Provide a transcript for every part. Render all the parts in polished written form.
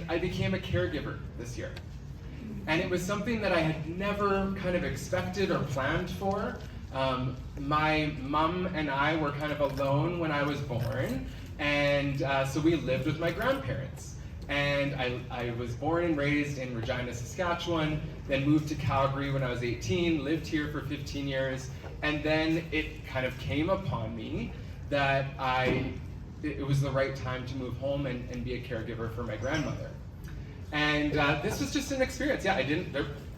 I became a caregiver this year. And it was something that I had never kind of expected or planned for. My mom and I were kind of alone when I was born, and so we lived with my grandparents. And I was born and raised in Regina, Saskatchewan, then moved to Calgary when I was 18, lived here for 15 years, and then it kind of came upon me that it was the right time to move home and be a caregiver for my grandmother. And this was just an experience. Yeah,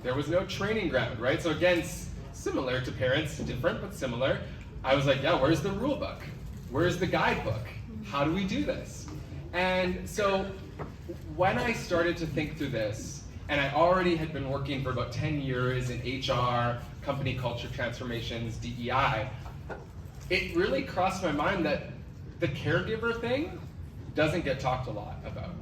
there was no training ground, right? So again, similar to parents, different but similar. I was like, yeah, where's the rule book? Where's the guidebook? How do we do this? And so when I started to think through this, and I already had been working for about 10 years in HR, company culture transformations, DEI, it really crossed my mind that the caregiver thing doesn't get talked a lot about.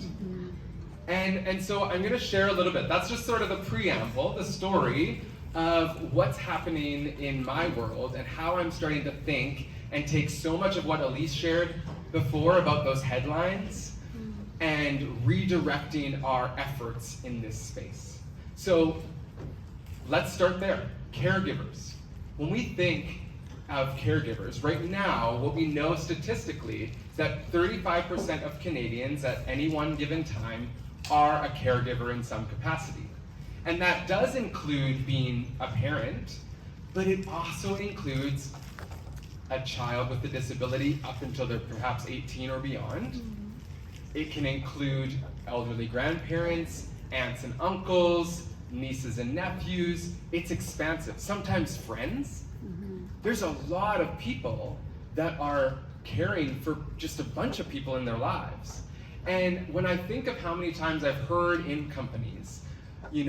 And so I'm going to share a little bit. That's just sort of the preamble, the story of what's happening in my world and how I'm starting to think and take so much of what Elise shared before about those headlines and redirecting our efforts in this space. So let's start there. Caregivers. When we think of caregivers, right now, what we know statistically is that 35% of Canadians at any one given time are a caregiver in some capacity. And that does include being a parent, but it also includes a child with a disability up until they're perhaps 18 or beyond. It can include elderly grandparents, aunts and uncles, nieces and nephews. It's expansive. Sometimes friends. There's a lot of people that are caring for just a bunch of people in their lives. And when I think of how many times I've heard in companies, a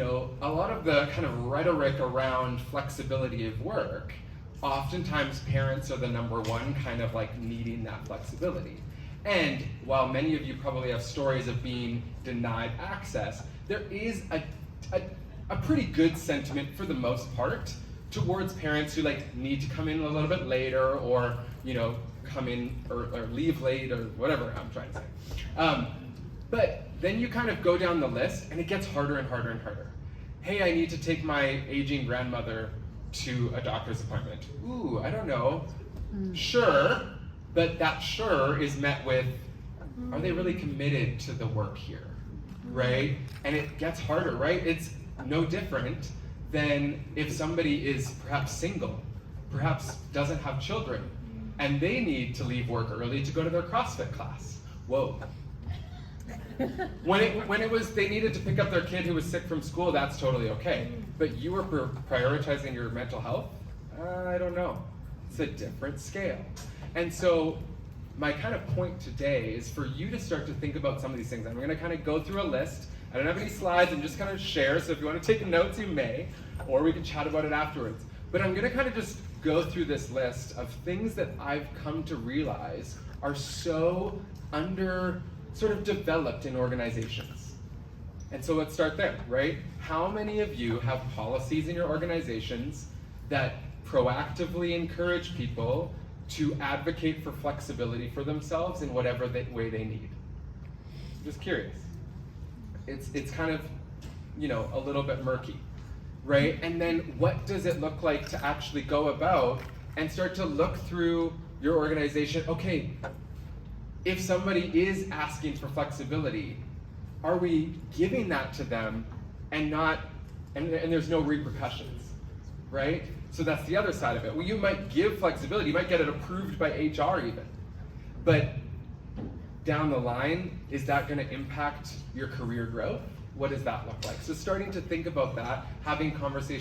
lot of the kind of rhetoric around flexibility of work, oftentimes parents are the number one kind of like needing that flexibility. And while many of you probably have stories of being denied access, there is a pretty good sentiment for the most part towards parents who need to come in a little bit later or come in or leave late or whatever I'm trying to say. But then you kind of go down the list and it gets harder and harder and harder. Hey, I need to take my aging grandmother to a doctor's appointment. Ooh, I don't know. Sure, but that sure is met with, are they really committed to the work here, right? And it gets harder, right? It's no different than if somebody is perhaps single, perhaps doesn't have children, and they need to leave work early to go to their CrossFit class. Whoa. When it was they needed to pick up their kid who was sick from school, that's totally okay. But you were prioritizing your mental health? I don't know. It's a different scale. And so my kind of point today is for you to start to think about some of these things. I'm going to kind of go through a list. I don't have any slides, I'm just going to share, so if you want to take notes, you may, or we can chat about it afterwards. But I'm going to kind of just go through this list of things that I've come to realize are so sort of developed in organizations. And so let's start there, right? How many of you have policies in your organizations that proactively encourage people to advocate for flexibility for themselves in whatever way they need? I'm just curious. It's kind of, a little bit murky, right? And then what does it look like to actually go about and start to look through your organization? Okay, if somebody is asking for flexibility, are we giving that to them and there's no repercussions, right? So that's the other side of it. Well, you might give flexibility, you might get it approved by HR even, but down the line, is that going to impact your career growth? What does that look like? So starting to think about that, having conversations